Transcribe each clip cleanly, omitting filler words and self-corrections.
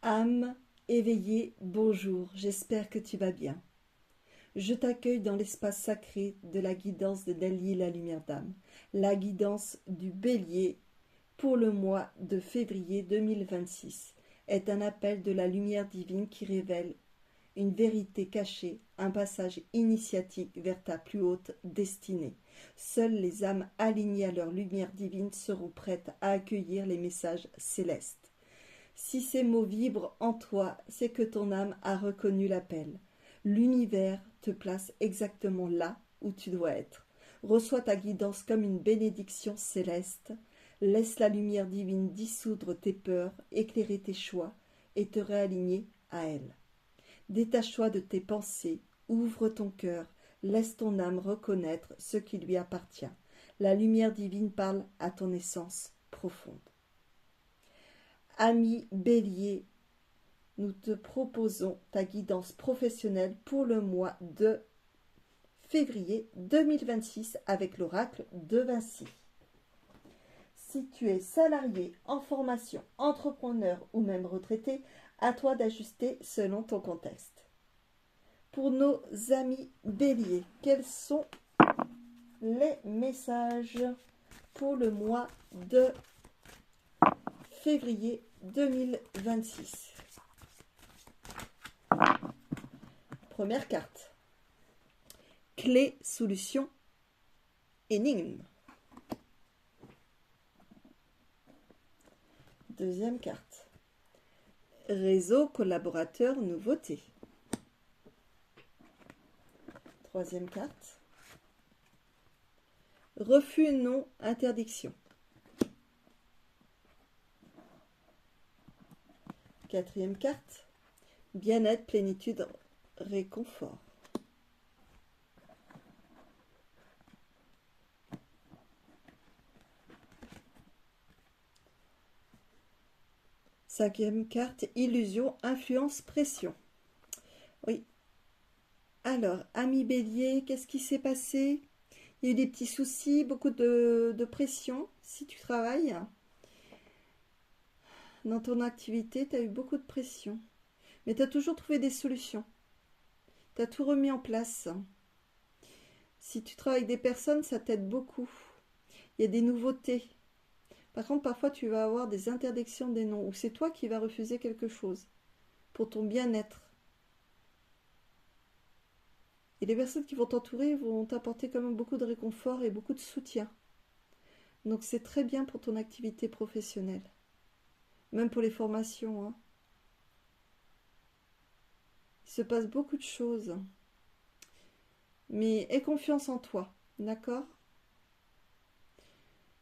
Âme éveillée, bonjour, j'espère que tu vas bien. Je t'accueille dans l'espace sacré de la guidance de Nelly la lumière d'âme, la guidance du bélier pour le mois de février 2026 est un appel de la lumière divine qui révèle une vérité cachée, un passage initiatique vers ta plus haute destinée. Seules les âmes alignées à leur lumière divine seront prêtes à accueillir les messages célestes. Si ces mots vibrent en toi, c'est que ton âme a reconnu l'appel. L'univers te place exactement là où tu dois être. Reçois ta guidance comme une bénédiction céleste. Laisse la lumière divine dissoudre tes peurs, éclairer tes choix et te réaligner à elle. Détache-toi de tes pensées, ouvre ton cœur, laisse ton âme reconnaître ce qui lui appartient. La lumière divine parle à ton essence profonde. Ami Bélier, nous te proposons ta guidance professionnelle pour le mois de février 2026 avec l'oracle de Vinci. Si tu es salarié, en formation, entrepreneur ou même retraité, à toi d'ajuster selon ton contexte. Pour nos amis Bélier, quels sont les messages pour le mois de février 2026? Première carte. Clé, solution, énigme. Deuxième carte. Réseau, collaborateur, nouveauté. Troisième carte. Refus, non, interdiction. Quatrième carte. Bien-être, plénitude, réconfort. Cinquième carte, illusion, influence, pression. Oui. Alors, ami Bélier, qu'est-ce qui s'est passé? Il y a eu des petits soucis, beaucoup de pression. Si tu travailles dans ton activité, tu as eu beaucoup de pression. Mais tu as toujours trouvé des solutions. Tu as tout remis en place. Si tu travailles avec des personnes, ça t'aide beaucoup. Il y a des nouveautés. Par contre, parfois, tu vas avoir des interdictions des noms, ou c'est toi qui vas refuser quelque chose pour ton bien-être. Et les personnes qui vont t'entourer vont t'apporter quand même beaucoup de réconfort et beaucoup de soutien. Donc c'est très bien pour ton activité professionnelle. Même pour les formations. Hein. Il se passe beaucoup de choses. Mais aie confiance en toi, d'accord?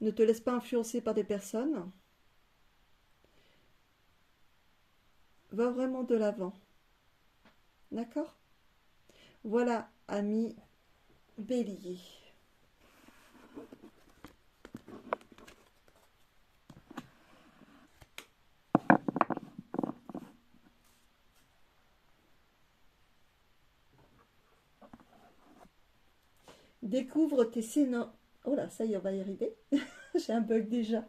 Ne te laisse pas influencer par des personnes. Va vraiment de l'avant. D'accord? Voilà, ami Bélier. Découvre tes séances. Oh là, ça y est, on va y arriver. J'ai un bug déjà.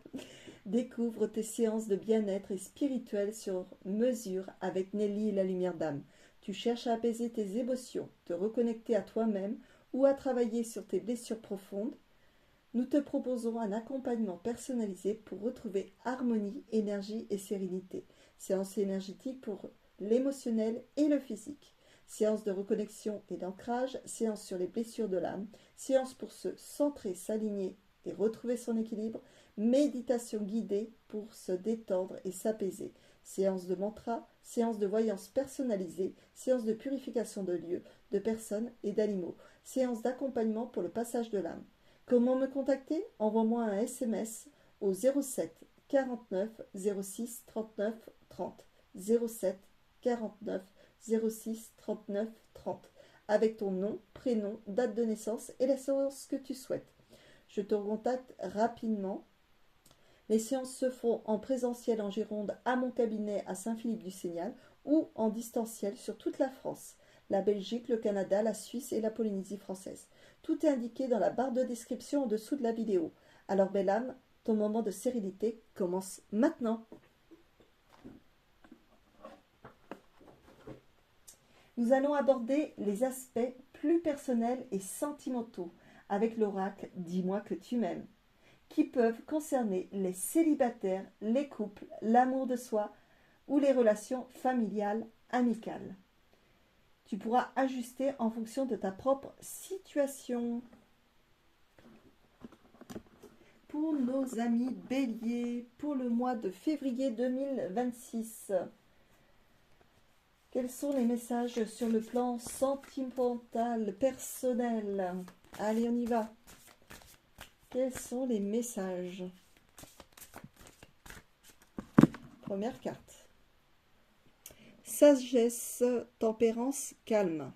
Découvre tes séances de bien-être et spirituel sur mesure avec Nelly la lumière d'âme. Tu cherches à apaiser tes émotions, te reconnecter à toi-même ou à travailler sur tes blessures profondes. Nous te proposons un accompagnement personnalisé pour retrouver harmonie, énergie et sérénité. Séance énergétique pour l'émotionnel et le physique. Séance de reconnexion et d'ancrage, séance sur les blessures de l'âme, séance pour se centrer, s'aligner et retrouver son équilibre, méditation guidée pour se détendre et s'apaiser, séance de mantra, séance de voyance personnalisée, séance de purification de lieux, de personnes et d'animaux, séance d'accompagnement pour le passage de l'âme. Comment me contacter? Envoie-moi un SMS au 07 49 06 39 30. 07 49 06 39 30 avec ton nom, prénom, date de naissance et la séance que tu souhaites. Je te contacte rapidement. Les séances se font en présentiel en Gironde à mon cabinet à Saint-Philippe-du-Signal ou en distanciel sur toute la France, la Belgique, le Canada, la Suisse et la Polynésie française. Tout est indiqué dans la barre de description en dessous de la vidéo. Alors belle âme, ton moment de sérénité commence maintenant. Nous allons aborder les aspects plus personnels et sentimentaux avec l'oracle Dis-moi que tu m'aimes, qui peuvent concerner les célibataires, les couples, l'amour de soi ou les relations familiales, amicales. Tu pourras ajuster en fonction de ta propre situation. Pour nos amis béliers, pour le mois de février 2026, quels sont les messages sur le plan sentimental, personnel? Allez, on y va. Quels sont les messages? Première carte. Sagesse, tempérance, calme.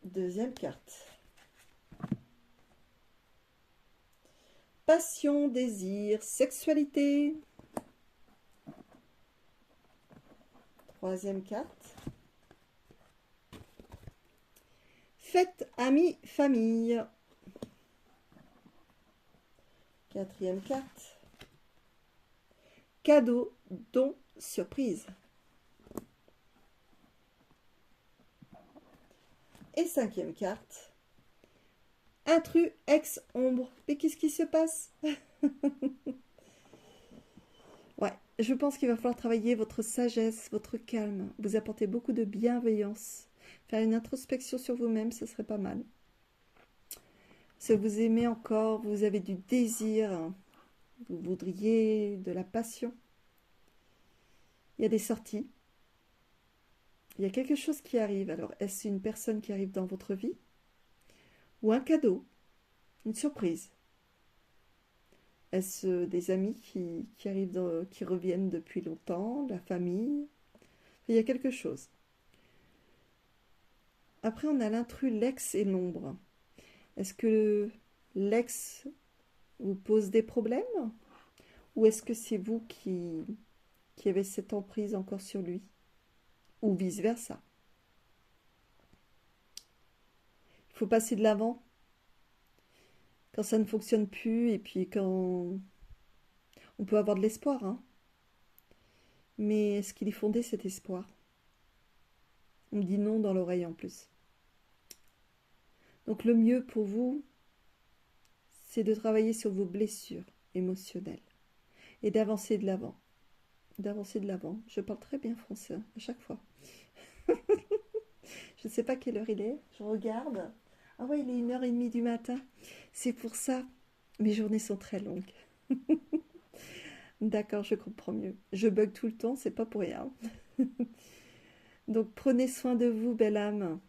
Deuxième carte. Passion, désir, sexualité. Troisième carte. Fête, amis, famille. Quatrième carte. Cadeau, don, surprise. Et cinquième carte. Intrus, ex-ombre. Mais qu'est-ce qui se passe? Ouais, je pense qu'il va falloir travailler votre sagesse, votre calme, vous apporter beaucoup de bienveillance. Faire une introspection sur vous-même, ce serait pas mal. Si vous aimez encore, vous avez du désir, vous voudriez de la passion. Il y a des sorties. Il y a quelque chose qui arrive. Alors, est-ce une personne qui arrive dans votre vie? Ou un cadeau? Une surprise? Est-ce des amis qui arrivent, qui reviennent depuis longtemps? La famille? Il y a quelque chose. Après, on a l'intrus, l'ex et l'ombre. Est-ce que l'ex vous pose des problèmes? Ou est-ce que c'est vous qui avez cette emprise encore sur lui? Ou vice-versa? Il faut passer de l'avant. Quand ça ne fonctionne plus et puis quand on peut avoir de l'espoir, hein. Mais est-ce qu'il est fondé cet espoir? On me dit non dans l'oreille en plus. Donc le mieux pour vous, c'est de travailler sur vos blessures émotionnelles et d'avancer de l'avant. D'avancer de l'avant. Je parle très bien français à chaque fois. Je ne sais pas quelle heure il est. Je regarde. Ah ouais, il est 1h30 du matin. C'est pour ça. Mes journées sont très longues. D'accord, je comprends mieux. Je bug tout le temps, c'est pas pour rien. Donc prenez soin de vous, belle âme.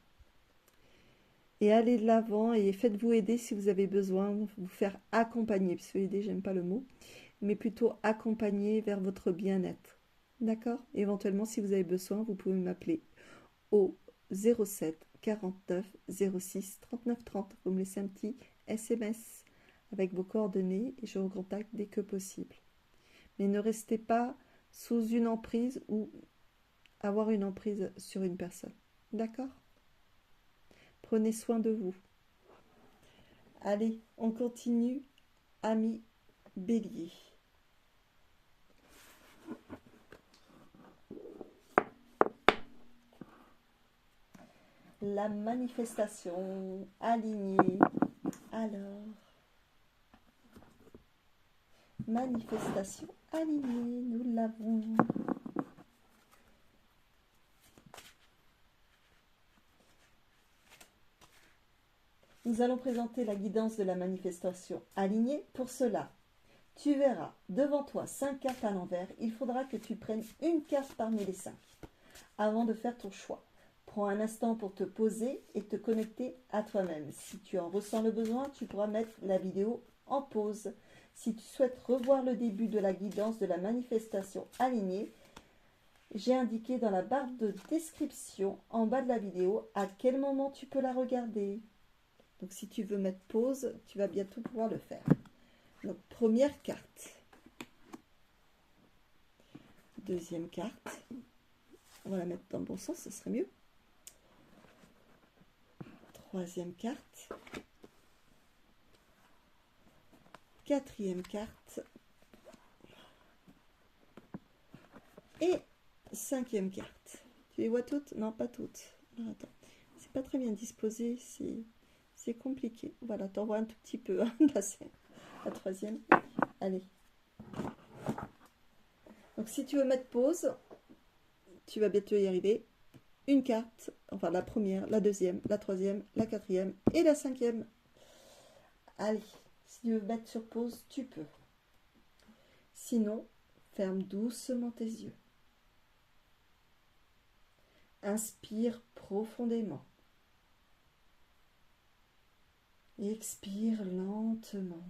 Et allez de l'avant et faites-vous aider si vous avez besoin, vous faire accompagner. Parce que aider, j'aime pas le mot, mais plutôt accompagner vers votre bien-être. D'accord? Éventuellement, si vous avez besoin, vous pouvez m'appeler au 07 49 06 39 30. Vous me laissez un petit SMS avec vos coordonnées et je vous contacte dès que possible. Mais ne restez pas sous une emprise ou avoir une emprise sur une personne. D'accord? Prenez soin de vous. Allez, on continue, amis bélier. La manifestation alignée. Alors, manifestation alignée, nous l'avons. Nous allons présenter la guidance de la manifestation alignée. Pour cela, tu verras devant toi 5 cartes à l'envers. Il faudra que tu prennes une carte parmi les 5 avant de faire ton choix. Prends un instant pour te poser et te connecter à toi-même. Si tu en ressens le besoin, tu pourras mettre la vidéo en pause. Si tu souhaites revoir le début de la guidance de la manifestation alignée, j'ai indiqué dans la barre de description en bas de la vidéo à quel moment tu peux la regarder. Donc si tu veux mettre pause, tu vas bientôt pouvoir le faire. Donc première carte. Deuxième carte. On va la mettre dans le bon sens, ce serait mieux. Troisième carte. Quatrième carte. Et cinquième carte. Tu les vois toutes? Non, pas toutes. Alors, attends, c'est pas très bien disposé, c'est compliqué. Voilà, t'en vois un tout petit peu. Hein. Là, c'est la troisième. Allez. Donc, si tu veux mettre pause, tu vas bientôt y arriver. Une carte, enfin la première, la deuxième, la troisième, la quatrième et la cinquième. Allez, si tu veux mettre sur pause, tu peux. Sinon, ferme doucement tes yeux. Inspire profondément. Et expire lentement.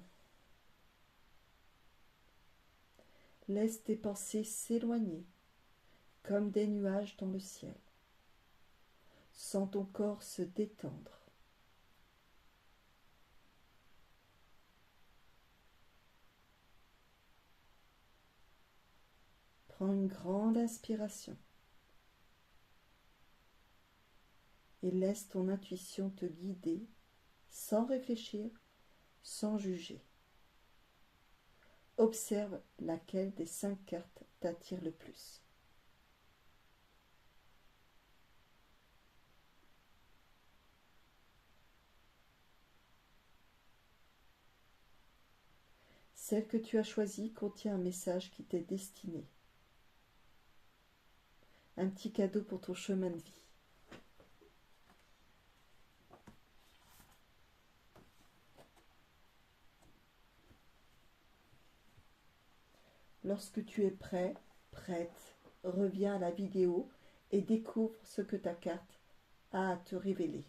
Laisse tes pensées s'éloigner, comme des nuages dans le ciel. Sens ton corps se détendre. Prends une grande inspiration et laisse ton intuition te guider sans réfléchir, sans juger. Observe laquelle des 5 cartes t'attire le plus. Celle que tu as choisie contient un message qui t'est destiné. Un petit cadeau pour ton chemin de vie. Lorsque tu es prêt, prête, reviens à la vidéo et découvre ce que ta carte a à te révéler.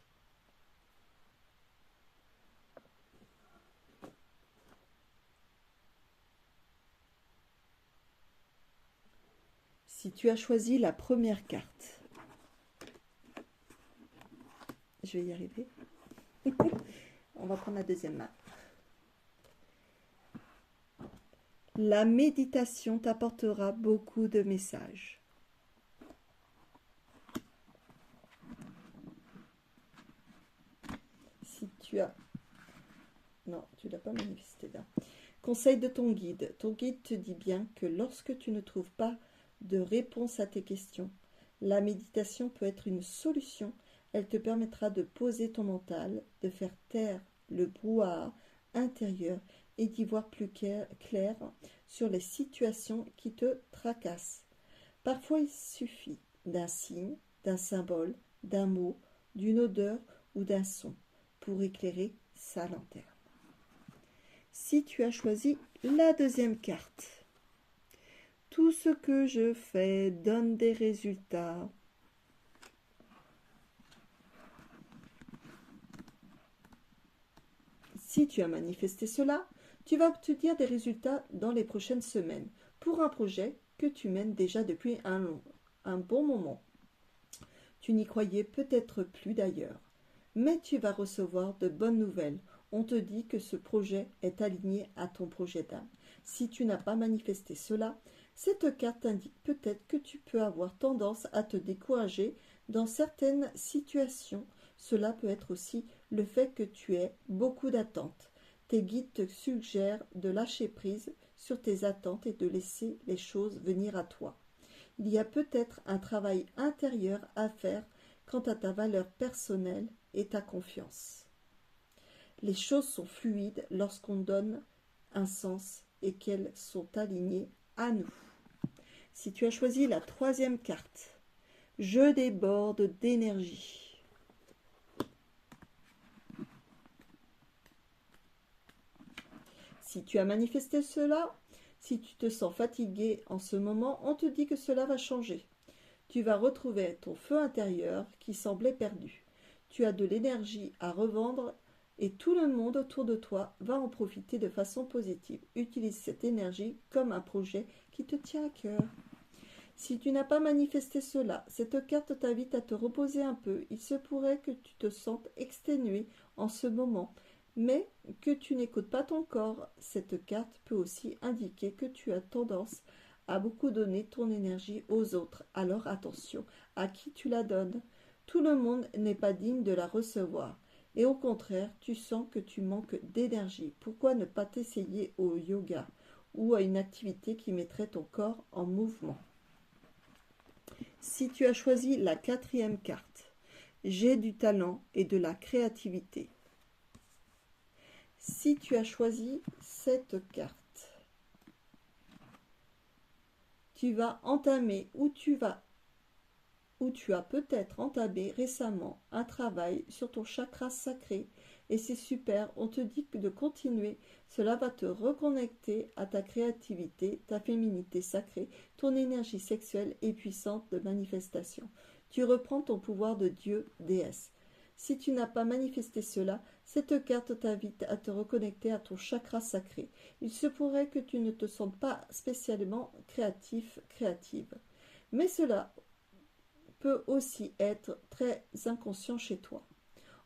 Si tu as choisi la première carte, je vais y arriver. On va prendre la deuxième main. La méditation t'apportera beaucoup de messages. Si tu as... Non, tu ne l'as pas manifesté là. Conseil de ton guide. Ton guide te dit bien que lorsque tu ne trouves pas de réponse à tes questions, la méditation peut être une solution. Elle te permettra de poser ton mental, de faire taire le brouhaha intérieur et d'y voir plus clair sur les situations qui te tracassent. Parfois, il suffit d'un signe, d'un symbole, d'un mot, d'une odeur ou d'un son pour éclairer sa lanterne. Si tu as choisi la deuxième carte, tout ce que je fais donne des résultats. Si tu as manifesté cela, tu vas obtenir des résultats dans les prochaines semaines pour un projet que tu mènes déjà depuis un bon moment. Tu n'y croyais peut-être plus d'ailleurs, mais tu vas recevoir de bonnes nouvelles. On te dit que ce projet est aligné à ton projet d'âme. Si tu n'as pas manifesté cela, cette carte indique peut-être que tu peux avoir tendance à te décourager dans certaines situations. Cela peut être aussi le fait que tu aies beaucoup d'attentes. Tes guides te suggèrent de lâcher prise sur tes attentes et de laisser les choses venir à toi. Il y a peut-être un travail intérieur à faire quant à ta valeur personnelle et ta confiance. Les choses sont fluides lorsqu'on donne un sens et qu'elles sont alignées à nous. Si tu as choisi la troisième carte, je déborde d'énergie. Si tu as manifesté cela, si tu te sens fatigué en ce moment, on te dit que cela va changer. Tu vas retrouver ton feu intérieur qui semblait perdu. Tu as de l'énergie à revendre et tout le monde autour de toi va en profiter de façon positive. Utilise cette énergie comme un projet qui te tient à cœur. Si tu n'as pas manifesté cela, cette carte t'invite à te reposer un peu. Il se pourrait que tu te sentes exténué en ce moment, mais que tu n'écoutes pas ton corps. Cette carte peut aussi indiquer que tu as tendance à beaucoup donner ton énergie aux autres. Alors attention à qui tu la donnes. Tout le monde n'est pas digne de la recevoir. Et au contraire, tu sens que tu manques d'énergie. Pourquoi ne pas t'essayer au yoga ou à une activité qui mettrait ton corps en mouvement? Si tu as choisi la 4e carte, j'ai du talent et de la créativité. Si tu as choisi cette carte, tu vas entamer ou tu as peut-être entamé récemment un travail sur ton chakra sacré et c'est super, on te dit de continuer, cela va te reconnecter à ta créativité, ta féminité sacrée, ton énergie sexuelle et puissante de manifestation. Tu reprends ton pouvoir de Dieu, déesse. Si tu n'as pas manifesté cela, cette carte t'invite à te reconnecter à ton chakra sacré. Il se pourrait que tu ne te sentes pas spécialement créatif, créative. Mais cela peut aussi être très inconscient chez toi.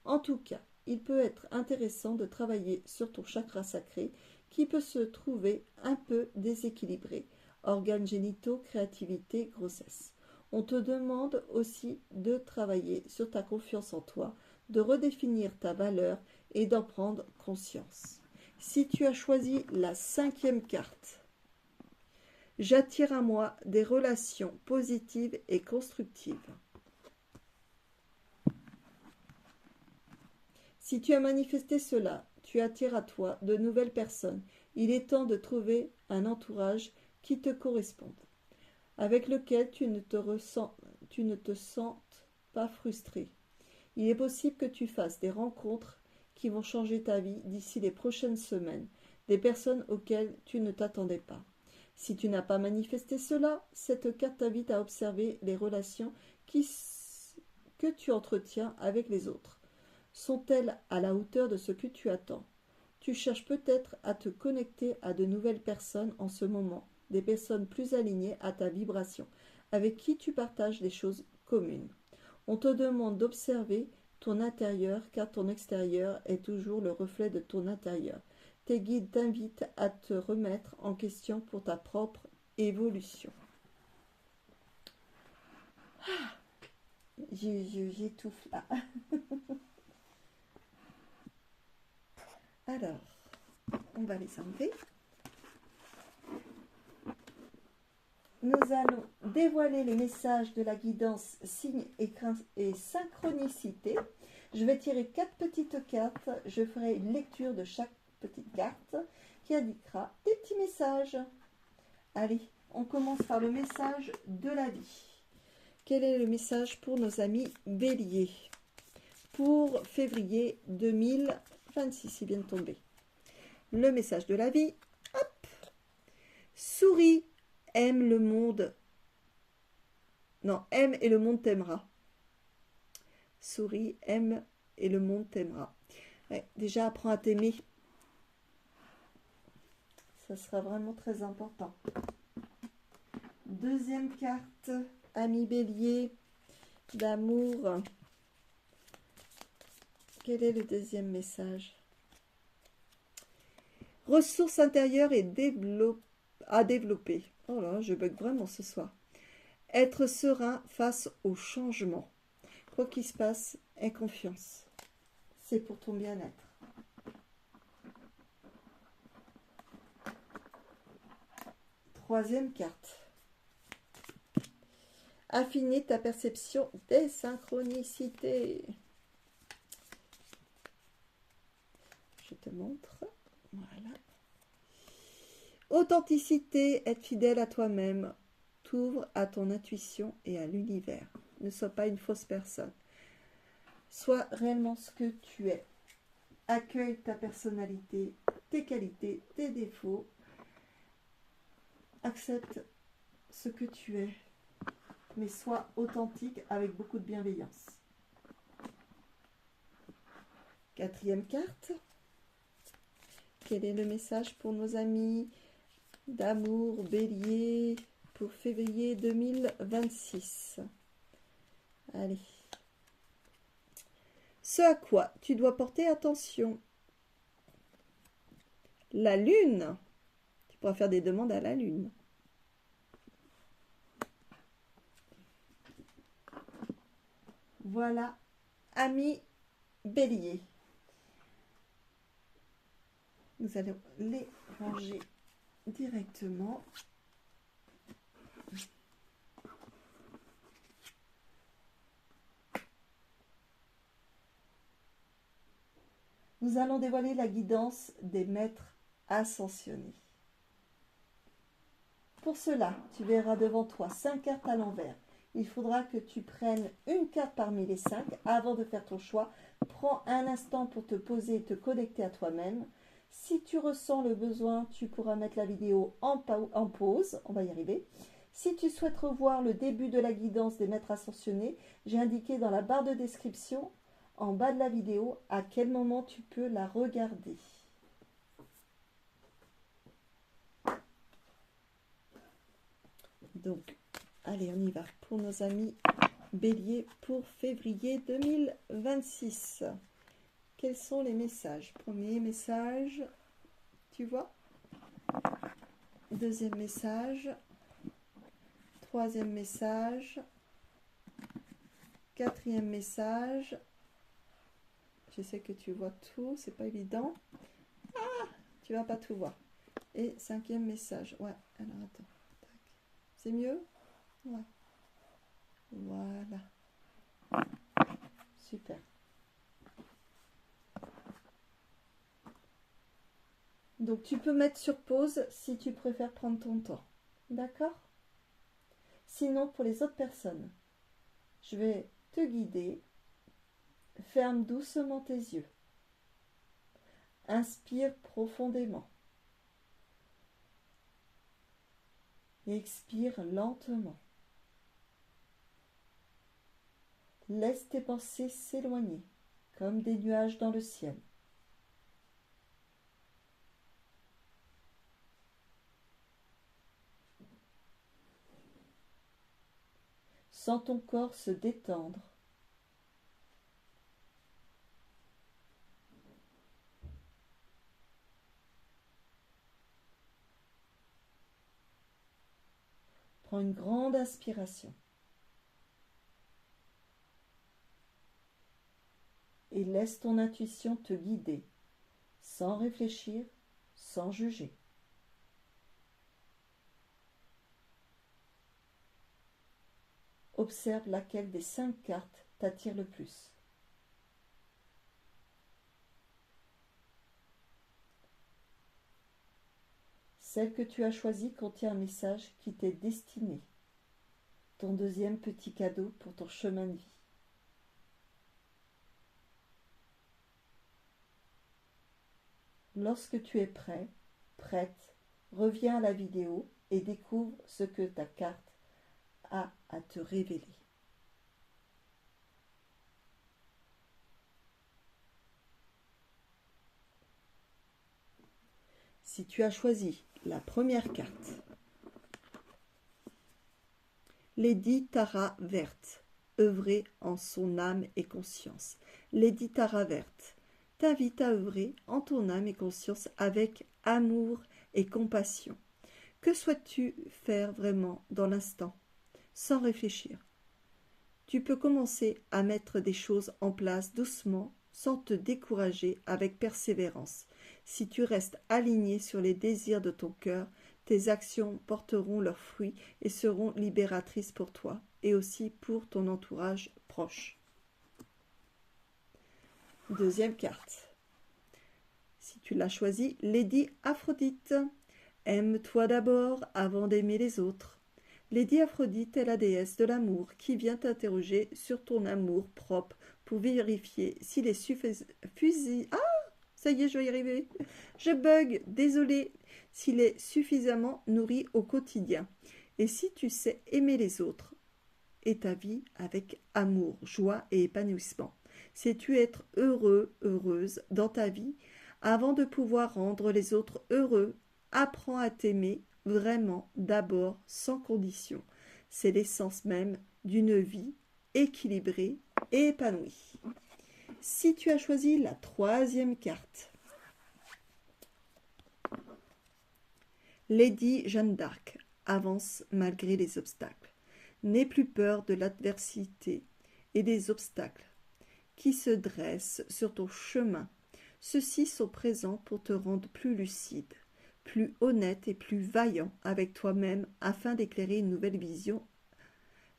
En tout cas, il peut être intéressant de travailler sur ton chakra sacré qui peut se trouver un peu déséquilibré. Organes génitaux, créativité, grossesse. On te demande aussi de travailler sur ta confiance en toi, de redéfinir ta valeur et d'en prendre conscience. Si tu as choisi la 5e carte, j'attire à moi des relations positives et constructives. Si tu as manifesté cela, tu attires à toi de nouvelles personnes. Il est temps de trouver un entourage qui te corresponde, avec lequel tu ne te sentes pas frustré. Il est possible que tu fasses des rencontres qui vont changer ta vie d'ici les prochaines semaines, des personnes auxquelles tu ne t'attendais pas. Si tu n'as pas manifesté cela, cette carte t'invite à observer les relations que tu entretiens avec les autres. Sont-elles à la hauteur de ce que tu attends? Tu cherches peut-être à te connecter à de nouvelles personnes en ce moment, des personnes plus alignées à ta vibration, avec qui tu partages des choses communes. On te demande d'observer ton intérieur car ton extérieur est toujours le reflet de ton intérieur. Tes guides t'invitent à te remettre en question pour ta propre évolution. J'étouffe là. Alors, on va les enlever. Nous allons dévoiler les messages de la guidance signe et synchronicité. Je vais tirer 4 petites cartes. Je ferai une lecture de chaque petite carte qui indiquera des petits messages. Allez, on commence par le message de la vie. Quel est le message pour nos amis béliers pour février 2026? Il vient de tomber. Le message de la vie. Hop. Souris, aime le monde. Non, aime et le monde t'aimera. Souris, aime et le monde t'aimera. Ouais, déjà, apprends à t'aimer. Ça sera vraiment très important. Deuxième carte, ami bélier, d'amour. Quel est le deuxième message? Ressources intérieures et à développer. Oh là, je bug vraiment ce soir. Être serein face au changement. Quoi qu'il se passe, aie confiance. C'est pour ton bien-être. Troisième carte. Affiner ta perception des synchronicités. Je te montre. Voilà. Authenticité, être fidèle à toi-même. T'ouvre à ton intuition et à l'univers. Ne sois pas une fausse personne. Sois réellement ce que tu es. Accueille ta personnalité, tes qualités, tes défauts. Accepte ce que tu es, mais sois authentique avec beaucoup de bienveillance. Quatrième carte. Quel est le message pour nos amis d'amour bélier pour février 2026? Allez. Ce à quoi tu dois porter attention. La lune. Tu pourras faire des demandes à la lune. Voilà, amis bélier. Nous allons les ranger directement. nous allons dévoiler la guidance des maîtres ascensionnés. Pour cela, tu verras devant toi 5 cartes à l'envers. Il faudra que tu prennes une carte parmi les 5 avant de faire ton choix. Prends un instant pour te poser et te connecter à toi-même. Si tu ressens le besoin, tu pourras mettre la vidéo en pause. On va y arriver. Si tu souhaites revoir le début de la guidance des maîtres ascensionnés, j'ai indiqué dans la barre de description, en bas de la vidéo, à quel moment tu peux la regarder. Donc, allez, on y va pour nos amis Bélier pour février 2026. Quels sont les messages? Premier message, tu vois? Deuxième message. Troisième message. Quatrième message. Je sais que tu vois tout, c'est pas évident. Ah, tu vas pas tout voir. Et cinquième message. Ouais, alors attends. C'est mieux? Ouais. Voilà. Super. Donc tu peux mettre sur pause si tu préfères prendre ton temps. D'accord? Sinon, pour les autres personnes, je vais te guider. Ferme doucement tes yeux. Inspire profondément. Et expire lentement. Laisse tes pensées s'éloigner comme des nuages dans le ciel. Sens ton corps se détendre. Prends une grande inspiration. Et laisse ton intuition te guider, sans réfléchir, sans juger. Observe laquelle des 5 cartes t'attire le plus. Celle que tu as choisie contient un message qui t'est destiné. Ton deuxième petit cadeau pour ton chemin de vie. Lorsque tu es prêt, prête, reviens à la vidéo et découvre ce que ta carte a à te révéler. Si tu as choisi la première carte, Lady Tara Verte, œuvrer en son âme et conscience. Lady Tara Verte t'invite à œuvrer en ton âme et conscience avec amour et compassion. Que souhaites-tu faire vraiment dans l'instant, sans réfléchir? Tu peux commencer à mettre des choses en place doucement, sans te décourager, avec persévérance. Si tu restes aligné sur les désirs de ton cœur, tes actions porteront leurs fruits et seront libératrices pour toi et aussi pour ton entourage proche. Deuxième carte. Si tu l'as choisie, Lady Aphrodite. Aime-toi d'abord avant d'aimer les autres. Lady Aphrodite est la déesse de l'amour qui vient t'interroger sur ton amour propre pour vérifier s'il est ça y est, je vais y arriver. Je bug, désolé. S'il est suffisamment nourri au quotidien. Et si tu sais aimer les autres et ta vie avec amour, joie et épanouissement. Sais-tu être heureux, heureuse dans ta vie avant de pouvoir rendre les autres heureux? Apprends à t'aimer vraiment d'abord sans condition. C'est l'essence même d'une vie équilibrée et épanouie. Si tu as choisi la troisième carte, Lady Jeanne d'Arc avance malgré les obstacles. N'aie plus peur de l'adversité et des obstacles qui se dressent sur ton chemin. Ceux-ci sont présents pour te rendre plus lucide, plus honnête et plus vaillant avec toi-même afin d'éclairer une nouvelle vision,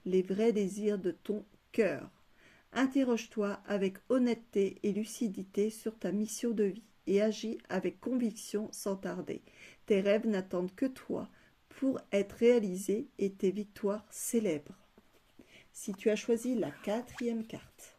les vrais désirs de ton cœur. Interroge-toi avec honnêteté et lucidité sur ta mission de vie et agis avec conviction sans tarder. Tes rêves n'attendent que toi pour être réalisés et tes victoires célèbres. Si tu as choisi la 4e carte.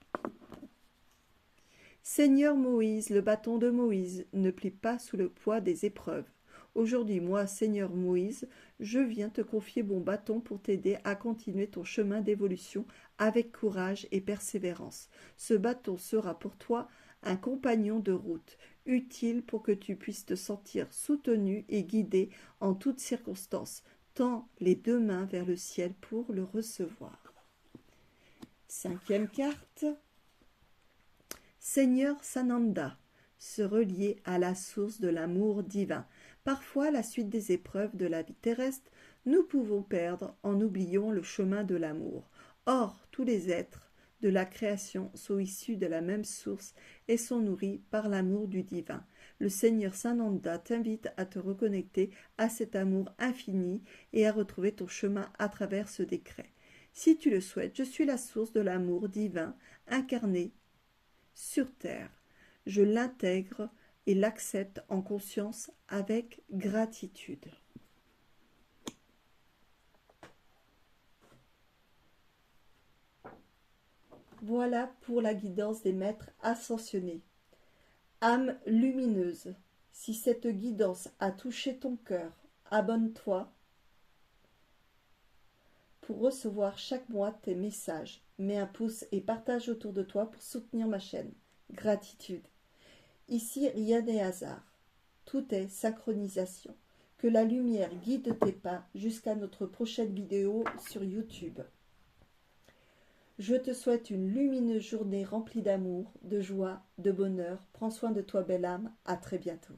Seigneur Moïse, le bâton de Moïse ne plie pas sous le poids des épreuves. Aujourd'hui, moi, Seigneur Moïse, je viens te confier mon bâton pour t'aider à continuer ton chemin d'évolution avec courage et persévérance. Ce bâton sera pour toi un compagnon de route, utile pour que tu puisses te sentir soutenu et guidé en toutes circonstances. Tends les 2 mains vers le ciel pour le recevoir. 5e carte. Seigneur Sananda, se relier à la source de l'amour divin. Parfois, à la suite des épreuves de la vie terrestre, nous pouvons perdre en oubliant le chemin de l'amour. Or, tous les êtres de la création sont issus de la même source et sont nourris par l'amour du divin. Le Seigneur Sananda t'invite à te reconnecter à cet amour infini et à retrouver ton chemin à travers ce décret. Si tu le souhaites, je suis la source de l'amour divin incarné sur terre. Je l'intègre et l'accepte en conscience avec gratitude. Voilà pour la guidance des maîtres ascensionnés. Âme lumineuse, si cette guidance a touché ton cœur, abonne-toi pour recevoir chaque mois tes messages. Mets un pouce et partage autour de toi pour soutenir ma chaîne. Gratitude. Ici, rien n'est hasard. Tout est synchronisation. Que la lumière guide tes pas jusqu'à notre prochaine vidéo sur YouTube. Je te souhaite une lumineuse journée remplie d'amour, de joie, de bonheur. Prends soin de toi, belle âme. À très bientôt.